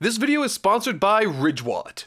This video is sponsored by Ridgewad.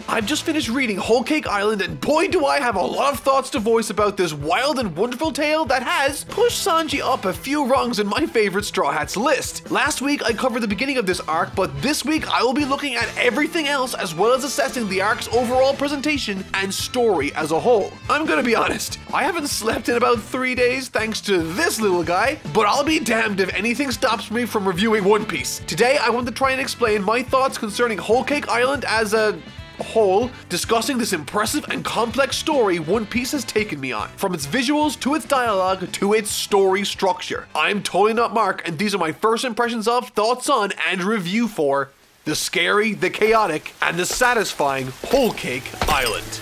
I've just finished reading Whole Cake Island, and boy do I have a lot of thoughts to voice about this wild and wonderful tale that has pushed Sanji up a few rungs in my favorite Straw Hats list. Last week I covered the beginning of this arc, but this week I will be looking at everything else as well as assessing the arc's overall presentation and story as a whole. I'm gonna be honest, I haven't slept in about 3 days thanks to this little guy, but I'll be damned if anything stops me from reviewing One Piece. Today I want to try and explain my thoughts concerning Whole Cake Island as a whole, discussing this impressive and complex story One Piece has taken me on, from its visuals to its dialogue to its story structure. I'm totally not Mark, and these are my first impressions of, thoughts on, and review for the scary, the chaotic, and the satisfying Whole Cake Island.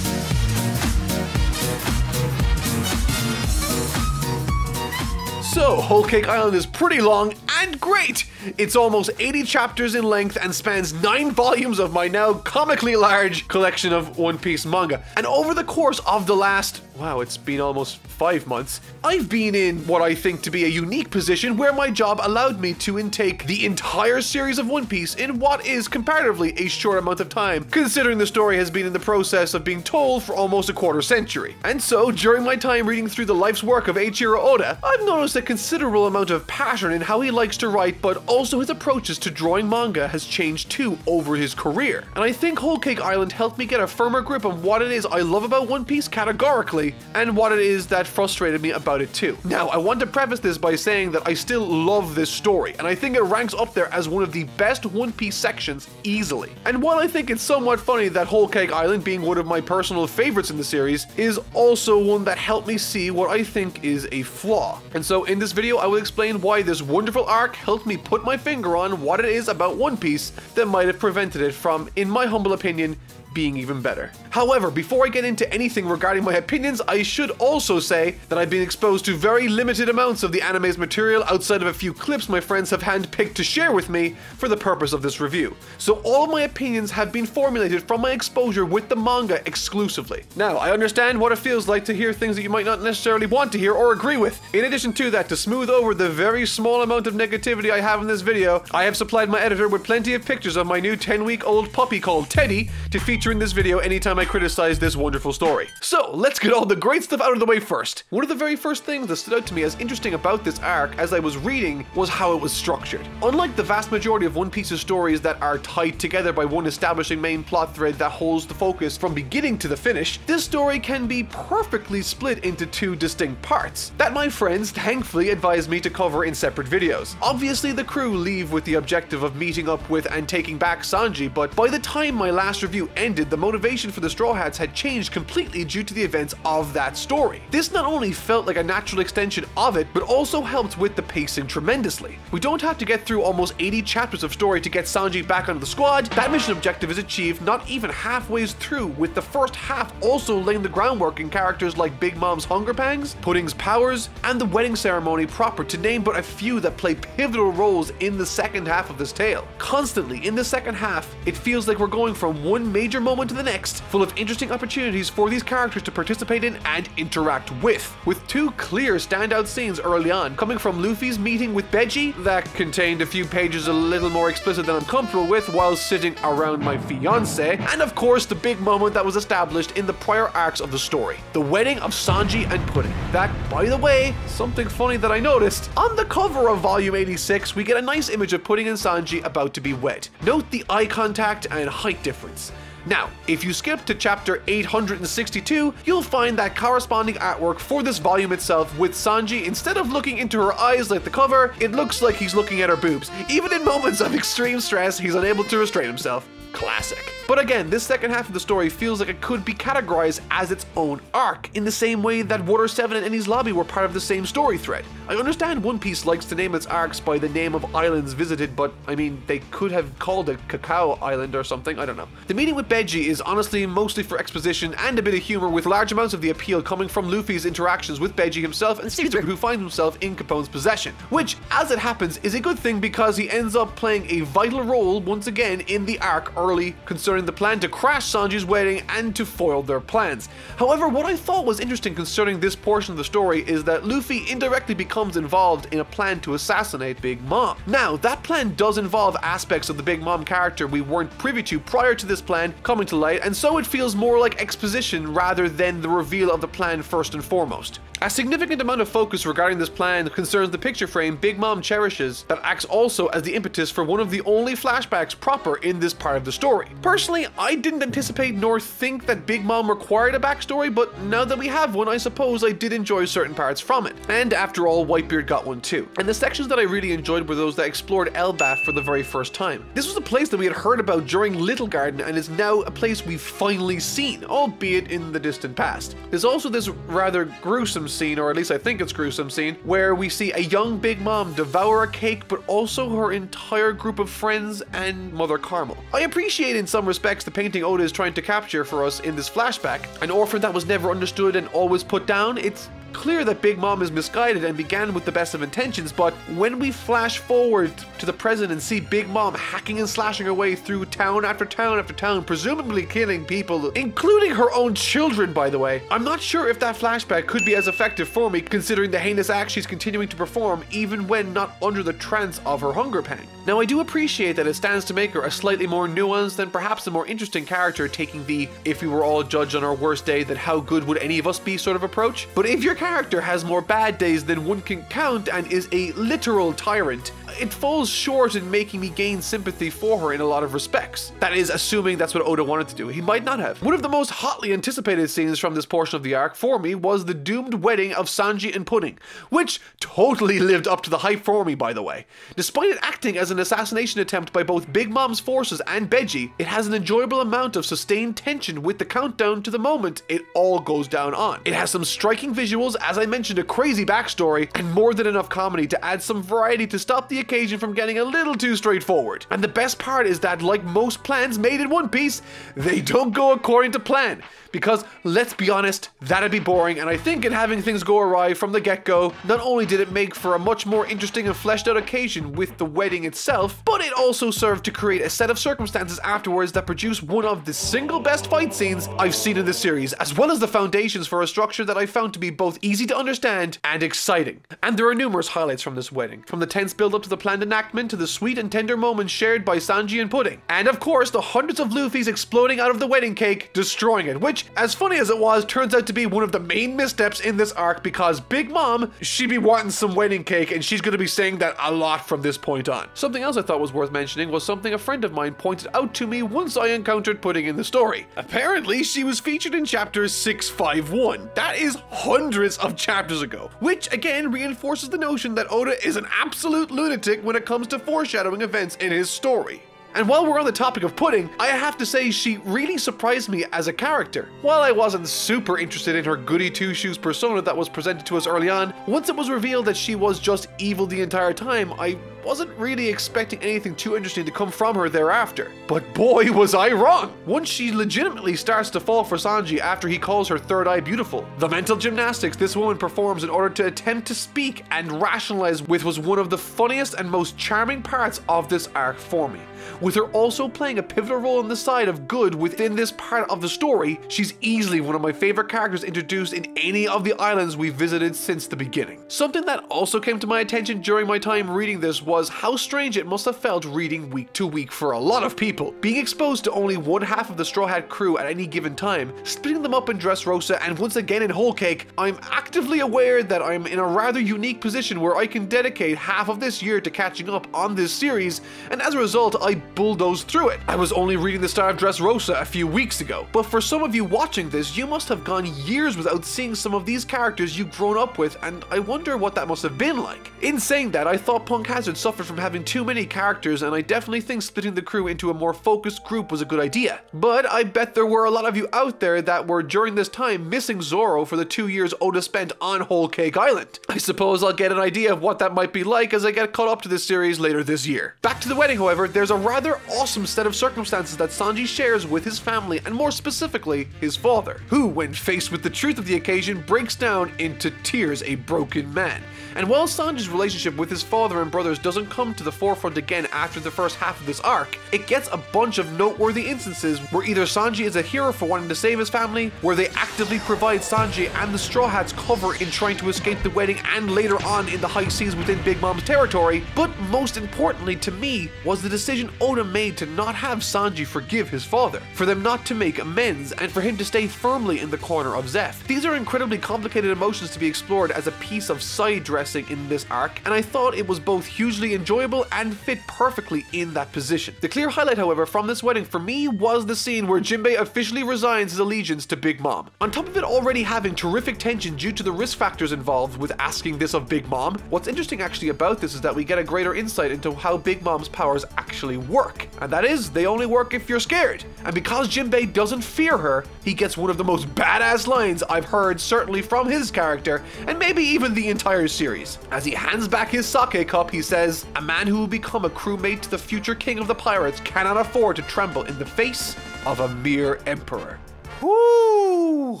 So, Whole Cake Island is pretty long and great! It's almost 80 chapters in length and spans 9 volumes of my now comically large collection of One Piece manga. And over the course of the last, wow, it's been almost 5 months, I've been in what I think to be a unique position where my job allowed me to intake the entire series of One Piece in what is comparatively a short amount of time, considering the story has been in the process of being told for almost a quarter century. And so, during my time reading through the life's work of Eiichiro Oda, I've noticed a considerable amount of pattern in how he likes to write, but also his approaches to drawing manga has changed too over his career. And I think Whole Cake Island helped me get a firmer grip on what it is I love about One Piece categorically, and what it is that frustrated me about it too. Now, I want to preface this by saying that I still love this story, and I think it ranks up there as one of the best One Piece sections easily. And while I think it's somewhat funny that Whole Cake Island, being one of my personal favorites in the series, is also one that helped me see what I think is a flaw. And so in this video I will explain why this wonderful arc helped me put my finger on what it is about One Piece that might have prevented it from, in my humble opinion, being even better. However, before I get into anything regarding my opinions, I should also say that I've been exposed to very limited amounts of the anime's material outside of a few clips my friends have handpicked to share with me for the purpose of this review. So all of my opinions have been formulated from my exposure with the manga exclusively. Now, I understand what it feels like to hear things that you might not necessarily want to hear or agree with. In addition to that, to smooth over the very small amount of negativity I have in this video, I have supplied my editor with plenty of pictures of my new 10-week-old puppy called Teddy to feature in this video anytime I criticize this wonderful story. So let's get all the great stuff out of the way first. One of the very first things that stood out to me as interesting about this arc as I was reading was how it was structured. Unlike the vast majority of One Piece's stories that are tied together by one establishing main plot thread that holds the focus from beginning to the finish, this story can be perfectly split into 2 distinct parts that my friends thankfully advised me to cover in separate videos. Obviously the crew leave with the objective of meeting up with and taking back Sanji, but by the time my last review ended, the motivation for the Straw Hats had changed completely due to the events of that story. This not only felt like a natural extension of it, but also helped with the pacing tremendously. We don't have to get through almost 80 chapters of story to get Sanji back onto the squad. That mission objective is achieved not even halfway through, with the first half also laying the groundwork in characters like Big Mom's hunger pangs, Pudding's powers, and the wedding ceremony proper, to name but a few that play pivotal roles in the second half of this tale. Constantly in the second half, it feels like we're going from one major moment to the next, full of interesting opportunities for these characters to participate in and interact with 2 clear standout scenes early on, coming from Luffy's meeting with Baratie that contained a few pages a little more explicit than I'm comfortable with while sitting around my fiance, and of course the big moment that was established in the prior arcs of the story, the wedding of Sanji and Pudding. That, by the way, something funny that I noticed, on the cover of volume 86 we get a nice image of Pudding and Sanji about to be wed. Note the eye contact and height difference. Now, if you skip to chapter 862, you'll find that corresponding artwork for this volume itself, with Sanji, instead of looking into her eyes like the cover, it looks like he's looking at her boobs. Even in moments of extreme stress, he's unable to restrain himself. Classic. But again, this second half of the story feels like it could be categorized as its own arc, in the same way that Water 7 and Enies Lobby were part of the same story thread. I understand One Piece likes to name its arcs by the name of islands visited, but I mean, they could have called it Cacao Island or something, I don't know. The meeting with Baratie is honestly mostly for exposition and a bit of humor, with large amounts of the appeal coming from Luffy's interactions with Baratie himself and Caesar, who finds himself in Capone's possession, which, as it happens, is a good thing because he ends up playing a vital role once again in the arc early concerning concerning the plan to crash Sanji's wedding and to foil their plans. However, what I thought was interesting concerning this portion of the story is that Luffy indirectly becomes involved in a plan to assassinate Big Mom. Now, that plan does involve aspects of the Big Mom character we weren't privy to prior to this plan coming to light, and so it feels more like exposition rather than the reveal of the plan first and foremost. A significant amount of focus regarding this plan concerns the picture frame Big Mom cherishes that acts also as the impetus for one of the only flashbacks proper in this part of the story. Personally, I didn't anticipate nor think that Big Mom required a backstory, but now that we have one, I suppose I did enjoy certain parts from it. And after all, Whitebeard got one too. And the sections that I really enjoyed were those that explored Elbaf for the very first time. This was a place that we had heard about during Little Garden and is now a place we've finally seen, albeit in the distant past. There's also this rather gruesome scene, or at least I think it's gruesome scene, where we see a young Big Mom devour a cake, but also her entire group of friends and Mother Carmel. I appreciate in some respects the painting Oda is trying to capture for us in this flashback. An orphan that was never understood and always put down. It's clear that Big Mom is misguided and began with the best of intentions, but when we flash forward to the present and see Big Mom hacking and slashing her way through town after town after town, presumably killing people, including her own children, by the way, I'm not sure if that flashback could be as effective for me, considering the heinous acts she's continuing to perform even when not under the trance of her hunger pang. Now, I do appreciate that it stands to make her a slightly more nuanced and perhaps a more interesting character, taking the "if we were all judged on our worst day, then how good would any of us be" sort of approach. But if your character has more bad days than one can count and is a literal tyrant, it falls short in making me gain sympathy for her in a lot of respects. That is, assuming that's what Oda wanted to do. He might not have. One of the most hotly anticipated scenes from this portion of the arc for me was the doomed wedding of Sanji and Pudding, which totally lived up to the hype for me, by the way. Despite it acting as an assassination attempt by both Big Mom's forces and Beji, it has an enjoyable amount of sustained tension with the countdown to the moment it all goes down on. It has some striking visuals, as I mentioned, a crazy backstory, and more than enough comedy to add some variety to stop the occasion from getting a little too straightforward. And the best part is that, like most plans made in One Piece, they don't go according to plan. Because, let's be honest, that'd be boring, and I think in having things go awry from the get-go, not only did it make for a much more interesting and fleshed out occasion with the wedding itself, but it also served to create a set of circumstances afterwards that produce one of the single best fight scenes I've seen in this series, as well as the foundations for a structure that I found to be both easy to understand and exciting. And there are numerous highlights from this wedding, from the tense build-up to the planned enactment to the sweet and tender moments shared by Sanji and Pudding. And of course, the hundreds of Luffys exploding out of the wedding cake, destroying it, which, as funny as it was, turns out to be one of the main missteps in this arc, because Big Mom, she be wanting some wedding cake, and she's going to be saying that a lot from this point on. Something else I thought was worth mentioning was something a friend of mine pointed out to me once I encountered Pudding in the story. Apparently, she was featured in chapter 651. That is hundreds of chapters ago, which again reinforces the notion that Oda is an absolute lunatic when it comes to foreshadowing events in his story. And while we're on the topic of Pudding, I have to say she really surprised me as a character. While I wasn't super interested in her goody two-shoes persona that was presented to us early on, once it was revealed that she was just evil the entire time, I wasn't really expecting anything too interesting to come from her thereafter. But boy, was I wrong! Once she legitimately starts to fall for Sanji after he calls her third eye beautiful, the mental gymnastics this woman performs in order to attempt to speak and rationalize with was one of the funniest and most charming parts of this arc for me. With her also playing a pivotal role on the side of good within this part of the story, she's easily one of my favorite characters introduced in any of the islands we've visited since the beginning. Something that also came to my attention during my time reading this was how strange it must have felt reading week to week for a lot of people. Being exposed to only one half of the Straw Hat crew at any given time, splitting them up in Dressrosa and once again in Whole Cake, I'm actively aware that I'm in a rather unique position where I can dedicate half of this year to catching up on this series, and as a result, I bulldozed through it. I was only reading the start of Dressrosa a few weeks ago, but for some of you watching this, you must have gone years without seeing some of these characters you've grown up with, and I wonder what that must have been like. In saying that, I thought Punk Hazard suffered from having too many characters, and I definitely think splitting the crew into a more focused group was a good idea. But I bet there were a lot of you out there that were during this time missing Zoro for the 2 years Oda spent on Whole Cake Island. I suppose I'll get an idea of what that might be like as I get caught up to this series later this year. Back to the wedding, however, there's a rather awesome set of circumstances that Sanji shares with his family, and more specifically, his father, who, when faced with the truth of the occasion, breaks down into tears, a broken man. And while Sanji's relationship with his father and brothers doesn't come to the forefront again after the first half of this arc, it gets a bunch of noteworthy instances where either Sanji is a hero for wanting to save his family, where they actively provide Sanji and the Straw Hats cover in trying to escape the wedding, and later on in the high seas within Big Mom's territory, but most importantly to me was the decision Oda made to not have Sanji forgive his father, for them not to make amends, and for him to stay firmly in the corner of Zeph. These are incredibly complicated emotions to be explored as a piece of side dressing in this arc, and I thought it was both hugely enjoyable and fit perfectly in that position. The clear highlight, however, from this wedding for me was the scene where Jinbei officially resigns his allegiance to Big Mom. On top of it already having terrific tension due to the risk factors involved with asking this of Big Mom, what's interesting actually about this is that we get a greater insight into how Big Mom's powers actually work, and that is, they only work if you're scared. And because Jinbei doesn't fear her, he gets one of the most badass lines I've heard, certainly from his character, and maybe even the entire series. As he hands back his sake cup, he says, "A man who will become a crewmate to the future king of the pirates cannot afford to tremble in the face of a mere emperor." Woo!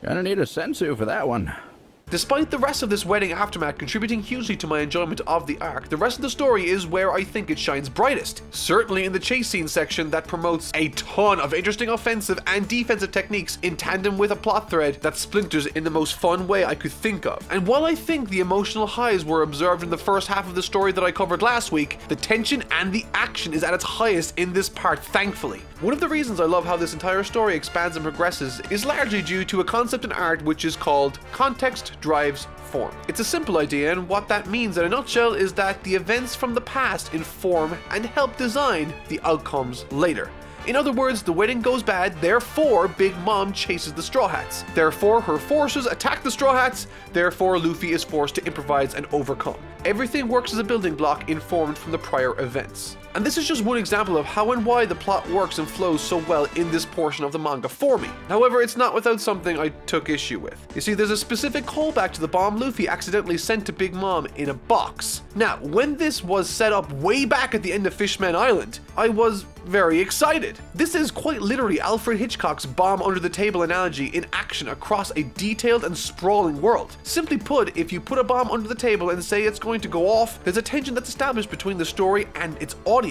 Gonna need a sensu for that one. Despite the rest of this wedding aftermath contributing hugely to my enjoyment of the arc, the rest of the story is where I think it shines brightest. Certainly in the chase scene section that promotes a ton of interesting offensive and defensive techniques in tandem with a plot thread that splinters in the most fun way I could think of. And while I think the emotional highs were observed in the first half of the story that I covered last week, the tension and the action is at its highest in this part, thankfully. One of the reasons I love how this entire story expands and progresses is largely due to a concept in art which is called context drives form. It's a simple idea, and what that means in a nutshell is that the events from the past inform and help design the outcomes later. In other words, the wedding goes bad, therefore Big Mom chases the Straw Hats. Therefore her forces attack the Straw Hats, therefore Luffy is forced to improvise and overcome. Everything works as a building block informed from the prior events. And this is just one example of how and why the plot works and flows so well in this portion of the manga for me. However, it's not without something I took issue with. You see, there's a specific callback to the bomb Luffy accidentally sent to Big Mom in a box. Now, when this was set up way back at the end of Fishman Island, I was very excited. This is quite literally Alfred Hitchcock's bomb under the table analogy in action across a detailed and sprawling world. Simply put, if you put a bomb under the table and say it's going to go off, there's a tension that's established between the story and its audience.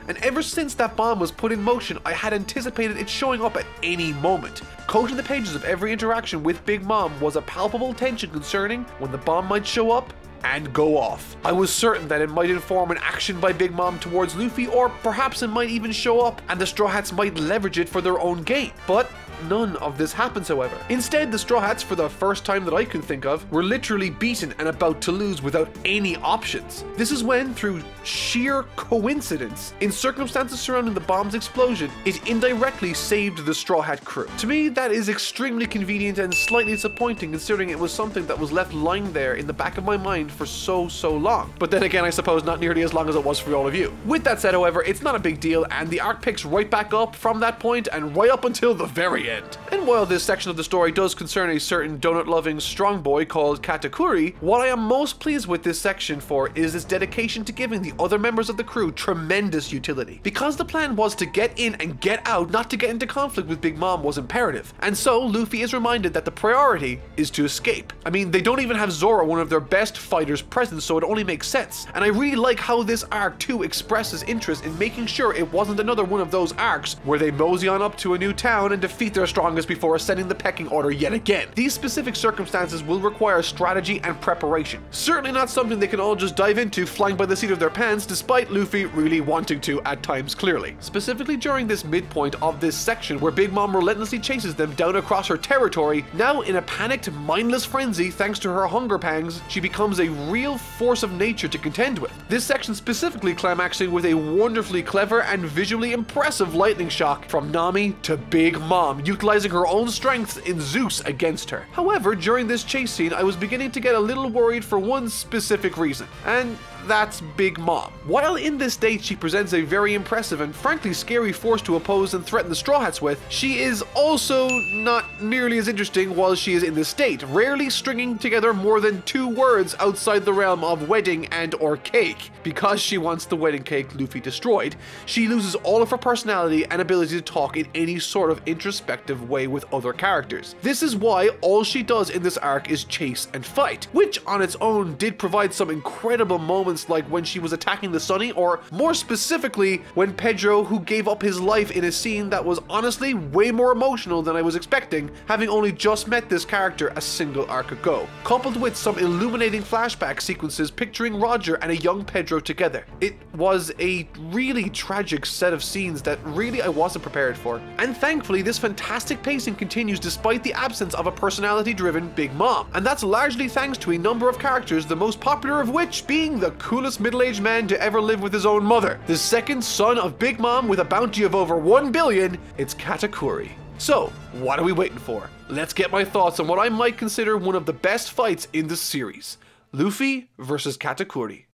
And ever since that bomb was put in motion, I had anticipated it showing up at any moment. Coating the pages of every interaction with Big Mom was a palpable tension concerning when the bomb might show up and go off. I was certain that it might inform an action by Big Mom towards Luffy, or perhaps it might even show up and the Straw Hats might leverage it for their own gain. But none of this happens, however. Instead, the Straw Hats, for the first time that I can think of, were literally beaten and about to lose without any options. This is when, through sheer coincidence, in circumstances surrounding the bomb's explosion, it indirectly saved the Straw Hat crew. To me, that is extremely convenient and slightly disappointing, considering it was something that was left lying there in the back of my mind for so long. But then again, I suppose not nearly as long as it was for all of you. With that said, however, it's not a big deal, and the arc picks right back up from that point and right up until the very end. And while this section of the story does concern a certain donut-loving strong boy called Katakuri, what I am most pleased with this section for is its dedication to giving the other members of the crew tremendous utility. Because the plan was to get in and get out, not to get into conflict with Big Mom, was imperative. And so Luffy is reminded that the priority is to escape. I mean, they don't even have Zoro, one of their best fighters, present, so it only makes sense. And I really like how this arc too expresses interest in making sure it wasn't another one of those arcs where they mosey on up to a new town and defeat their strongest before ascending the pecking order yet again. These specific circumstances will require strategy and preparation. Certainly not something they can all just dive into flying by the seat of their pants, despite Luffy really wanting to at times clearly. Specifically during this midpoint of this section where Big Mom relentlessly chases them down across her territory, now in a panicked, mindless frenzy thanks to her hunger pangs, she becomes a real force of nature to contend with. This section specifically climaxing with a wonderfully clever and visually impressive lightning shock from Nami to Big Mom, utilizing her own strength in Zeus against her. However, during this chase scene, I was beginning to get a little worried for one specific reason, and that's Big Mom. While in this state she presents a very impressive and frankly scary force to oppose and threaten the Straw Hats with, she is also not nearly as interesting while she is in this state, rarely stringing together more than 2 words outside the realm of wedding and or cake. Because she wants the wedding cake Luffy destroyed, she loses all of her personality and ability to talk in any sort of introspective way with other characters. This is why all she does in this arc is chase and fight, which on its own did provide some incredible moments moments like when she was attacking the Sunny, or more specifically, when Pedro, who gave up his life in a scene that was honestly way more emotional than I was expecting, having only just met this character a single arc ago, coupled with some illuminating flashback sequences picturing Roger and a young Pedro together. It was a really tragic set of scenes that really I wasn't prepared for, and thankfully this fantastic pacing continues despite the absence of a personality-driven Big Mom, and that's largely thanks to a number of characters, the most popular of which being the coolest middle-aged man to ever live with his own mother, the second son of Big Mom with a bounty of over 1 billion, it's Katakuri. So, what are we waiting for? Let's get my thoughts on what I might consider one of the best fights in the series. Luffy versus Katakuri.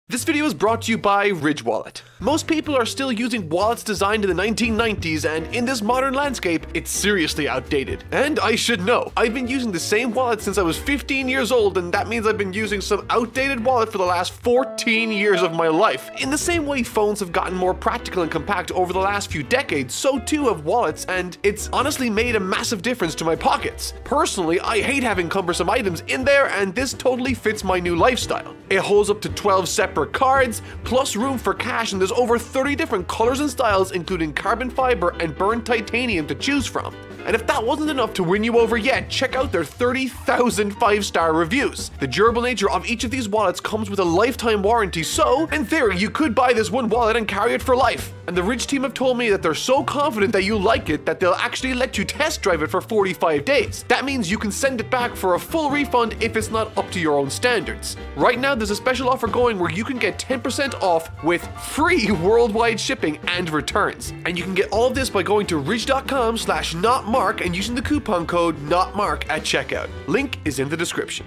This video is brought to you by Ridge Wallet. Most people are still using wallets designed in the 1990s, and in this modern landscape, it's seriously outdated. And I should know, I've been using the same wallet since I was 15 years old, and that means I've been using some outdated wallet for the last 14 years of my life. In the same way phones have gotten more practical and compact over the last few decades, so too have wallets, and it's honestly made a massive difference to my pockets. Personally, I hate having cumbersome items in there, and this totally fits my new lifestyle. It holds up to 12 separate cards, plus room for cash, and there's over 30 different colors and styles, including carbon fiber and burnt titanium to choose from. And if that wasn't enough to win you over yet, check out their 30,000 5-star reviews. The durable nature of each of these wallets comes with a lifetime warranty, so in theory you could buy this one wallet and carry it for life. And the Ridge team have told me that they're so confident that you like it that they'll actually let you test drive it for 45 days. That means you can send it back for a full refund if it's not up to your own standards. Right now there's a special offer going where you can get 10% off with free worldwide shipping and returns. And you can get all of this by going to ridge.com/notmark and using the coupon code NOTMARK at checkout. Link is in the description.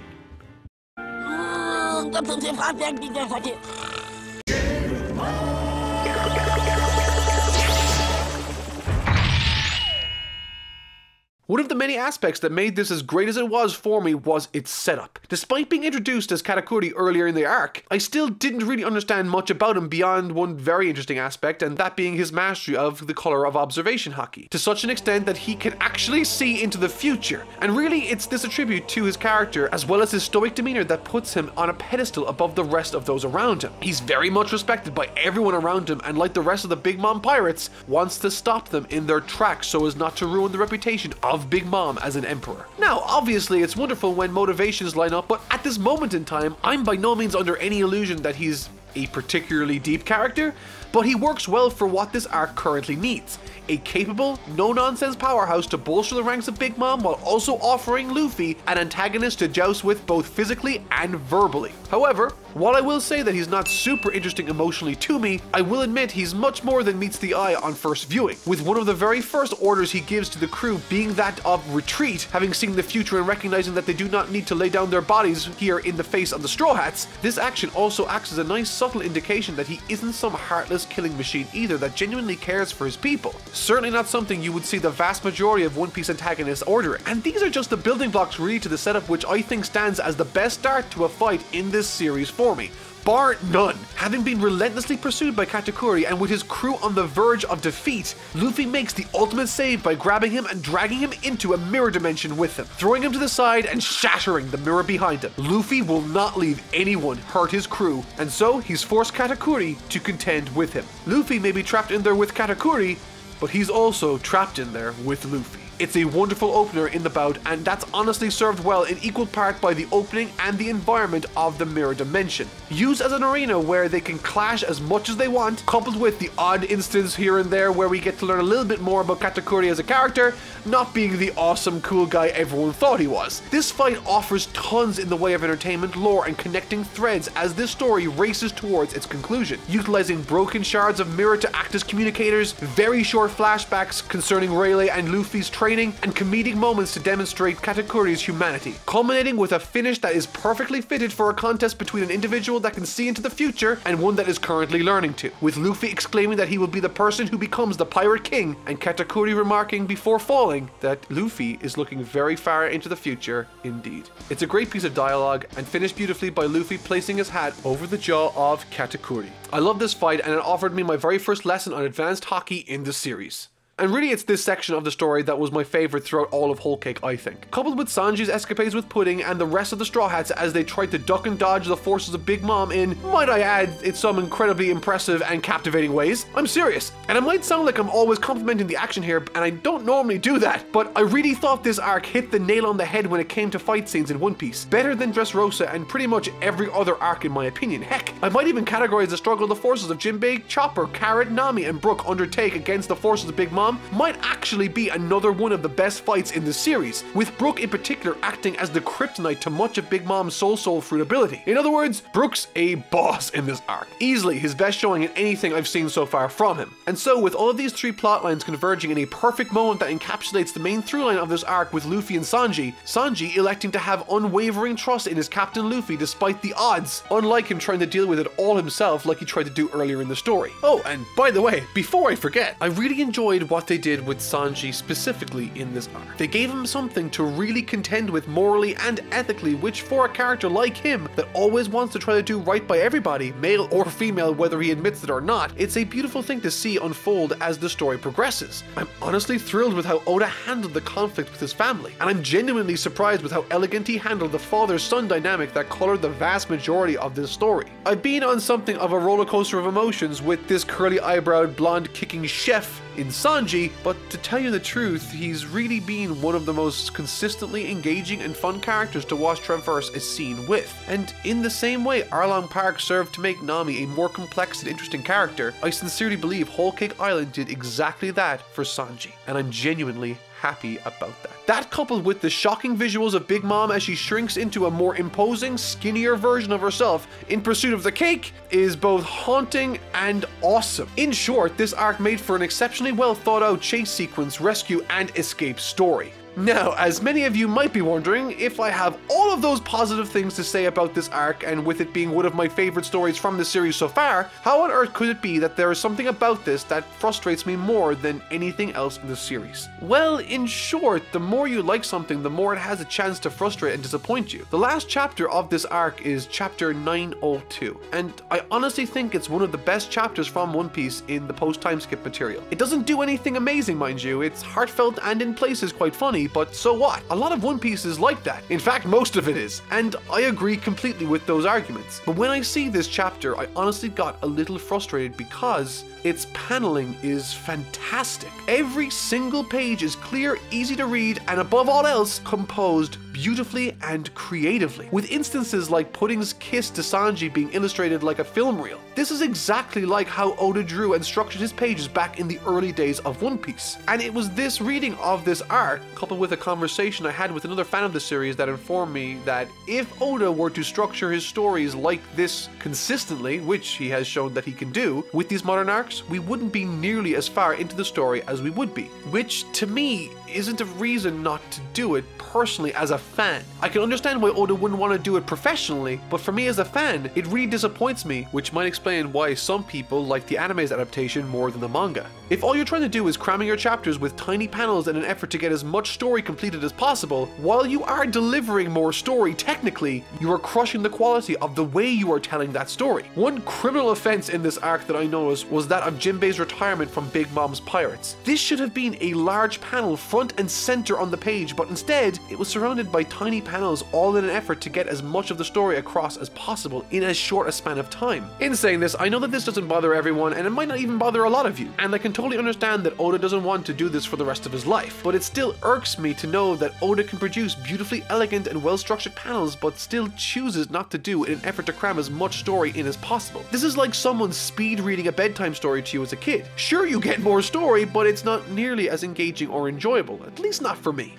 One of the many aspects that made this as great as it was for me was its setup. Despite being introduced as Katakuri earlier in the arc, I still didn't really understand much about him beyond one very interesting aspect, and that being his mastery of the color of observation haki, to such an extent that he can actually see into the future. And really, it's this attribute to his character, as well as his stoic demeanor, that puts him on a pedestal above the rest of those around him. He's very much respected by everyone around him, and like the rest of the Big Mom pirates, wants to stop them in their tracks so as not to ruin the reputation of Big Mom as an emperor. Now, obviously, it's wonderful when motivations line up, but at this moment in time, I'm by no means under any illusion that he's a particularly deep character, but he works well for what this arc currently needs. A capable, no-nonsense powerhouse to bolster the ranks of Big Mom while also offering Luffy an antagonist to joust with both physically and verbally. However, while I will say that he's not super interesting emotionally to me, I will admit he's much more than meets the eye on first viewing, with one of the very first orders he gives to the crew being that of retreat, having seen the future and recognizing that they do not need to lay down their bodies here in the face of the Straw Hats. This action also acts as a nice subtle indication that he isn't some heartless killing machine either, that genuinely cares for his people. Certainly not something you would see the vast majority of One Piece antagonists ordering. And these are just the building blocks really to the setup which I think stands as the best start to a fight in this series for me, bar none. Having been relentlessly pursued by Katakuri and with his crew on the verge of defeat, Luffy makes the ultimate save by grabbing him and dragging him into a mirror dimension with him, throwing him to the side and shattering the mirror behind him. Luffy will not leave anyone hurt his crew, and so he's forced Katakuri to contend with him. Luffy may be trapped in there with Katakuri, but he's also trapped in there with Luffy. It's a wonderful opener in the bout, and that's honestly served well in equal part by the opening and the environment of the mirror dimension. Used as an arena where they can clash as much as they want, coupled with the odd instance here and there where we get to learn a little bit more about Katakuri as a character, not being the awesome cool guy everyone thought he was. This fight offers tons in the way of entertainment, lore, and connecting threads as this story races towards its conclusion, utilizing broken shards of mirror to act as communicators, very short flashbacks concerning Rayleigh and Luffy's training, and comedic moments to demonstrate Katakuri's humanity, culminating with a finish that is perfectly fitted for a contest between an individual that can see into the future and one that is currently learning to, with Luffy exclaiming that he will be the person who becomes the Pirate King, and Katakuri remarking before falling that Luffy is looking very far into the future indeed. It's a great piece of dialogue and finished beautifully by Luffy placing his hat over the jaw of Katakuri. I love this fight, and it offered me my very first lesson on advanced haki in the series. And really it's this section of the story that was my favorite throughout all of Whole Cake, I think. Coupled with Sanji's escapades with Pudding and the rest of the Straw Hats as they tried to duck and dodge the forces of Big Mom in, might I add, it's some incredibly impressive and captivating ways. I'm serious. And it might sound like I'm always complimenting the action here, and I don't normally do that, but I really thought this arc hit the nail on the head when it came to fight scenes in One Piece. Better than Dressrosa and pretty much every other arc in my opinion. Heck, I might even categorize the struggle the forces of Jinbei, Chopper, Carrot, Nami, and Brook undertake against the forces of Big Mom might actually be another one of the best fights in the series, with Brook in particular acting as the kryptonite to much of Big Mom's soul fruit ability. In other words, Brook's a boss in this arc. Easily his best showing in anything I've seen so far from him. And so with all of these three plot lines converging in a perfect moment that encapsulates the main through line of this arc with Luffy and Sanji electing to have unwavering trust in his Captain Luffy despite the odds, unlike him trying to deal with it all himself like he tried to do earlier in the story. Oh, and by the way, before I forget, I really enjoyed what they did with Sanji specifically in this arc. They gave him something to really contend with morally and ethically, which for a character like him that always wants to try to do right by everybody, male or female, whether he admits it or not, it's a beautiful thing to see unfold as the story progresses. I'm honestly thrilled with how Oda handled the conflict with his family, and I'm genuinely surprised with how elegant he handled the father-son dynamic that colored the vast majority of this story. I've been on something of a roller coaster of emotions with this curly-eyebrow, blonde-kicking chef in Sanji, but to tell you the truth, he's really been one of the most consistently engaging and fun characters to watch traverse a scene with. And in the same way Arlong Park served to make Nami a more complex and interesting character, I sincerely believe Whole Cake Island did exactly that for Sanji, and I'm genuinely happy about that. That, coupled with the shocking visuals of Big Mom as she shrinks into a more imposing, skinnier version of herself in pursuit of the cake, is both haunting and awesome. In short, this arc made for an exceptionally well thought out chase sequence, rescue, and escape story. Now, as many of you might be wondering, if I have all of those positive things to say about this arc, and with it being one of my favorite stories from the series so far, how on earth could it be that there is something about this that frustrates me more than anything else in the series? Well, in short, the more you like something, the more it has a chance to frustrate and disappoint you. The last chapter of this arc is chapter 902, and I honestly think it's one of the best chapters from One Piece in the post-time skip material. It doesn't do anything amazing, mind you, it's heartfelt and in places quite funny, but so what? A lot of One Piece is like that. In fact, most of it is. And I agree completely with those arguments. But when I see this chapter, I honestly got a little frustrated because its paneling is fantastic. Every single page is clear, easy to read, and above all else, composed beautifully and creatively, with instances like Pudding's kiss to Sanji being illustrated like a film reel. This is exactly like how Oda drew and structured his pages back in the early days of One Piece. And it was this reading of this arc, coupled with a conversation I had with another fan of the series, that informed me that if Oda were to structure his stories like this consistently, which he has shown that he can do, with these modern arcs, we wouldn't be nearly as far into the story as we would be. Which, to me, isn't a reason not to do it personally as a fan. I can understand why Oda wouldn't want to do it professionally, but for me as a fan, it really disappoints me, which might explain why some people like the anime's adaptation more than the manga. If all you're trying to do is cramming your chapters with tiny panels in an effort to get as much story completed as possible, while you are delivering more story technically, you are crushing the quality of the way you are telling that story. One criminal offense in this arc that I noticed was that of Jinbei's retirement from Big Mom's pirates. This should have been a large panel front and center on the page, but instead, it was surrounded by tiny panels, all in an effort to get as much of the story across as possible in as short a span of time. In saying this, I know that this doesn't bother everyone, and it might not even bother a lot of you, and I can totally understand that Oda doesn't want to do this for the rest of his life, but it still irks me to know that Oda can produce beautifully elegant and well-structured panels, but still chooses not to do in an effort to cram as much story in as possible. This is like someone speed reading a bedtime story to you as a kid. Sure, you get more story, but it's not nearly as engaging or enjoyable, at least not for me.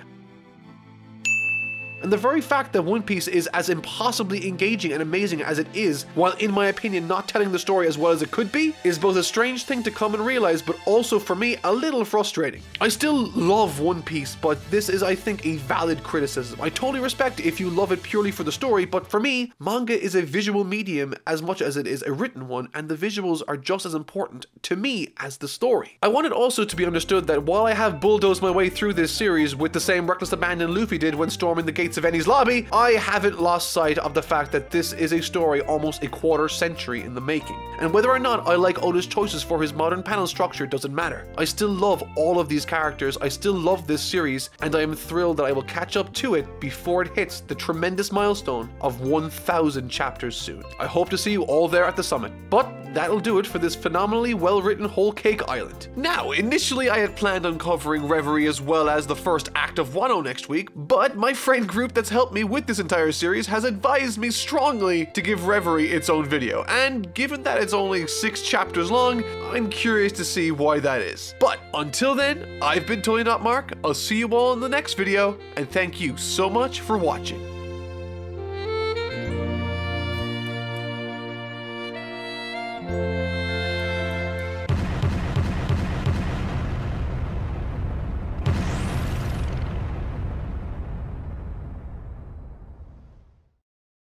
And the very fact that One Piece is as impossibly engaging and amazing as it is, while in my opinion not telling the story as well as it could be, is both a strange thing to come and realize, but also for me a little frustrating. I still love One Piece, but this is, I think, a valid criticism. I totally respect if you love it purely for the story, but for me, manga is a visual medium as much as it is a written one, and the visuals are just as important to me as the story. I want it also to be understood that while I have bulldozed my way through this series with the same reckless abandon Luffy did when storming the gates Gates of Enies lobby, I haven't lost sight of the fact that this is a story almost a quarter century in the making. And whether or not I like Oda's choices for his modern panel structure doesn't matter. I still love all of these characters, I still love this series, and I am thrilled that I will catch up to it before it hits the tremendous milestone of 1,000 chapters soon. I hope to see you all there at the summit. But that'll do it for this phenomenally well-written Whole Cake Island. Now, initially I had planned on covering Reverie as well as the first act of Wano next week, but my friend group that's helped me with this entire series has advised me strongly to give Reverie its own video, and given that it's only 6 chapters long, I'm curious to see why that is. But until then, I've been Totally Not Mark, I'll see you all in the next video, and thank you so much for watching.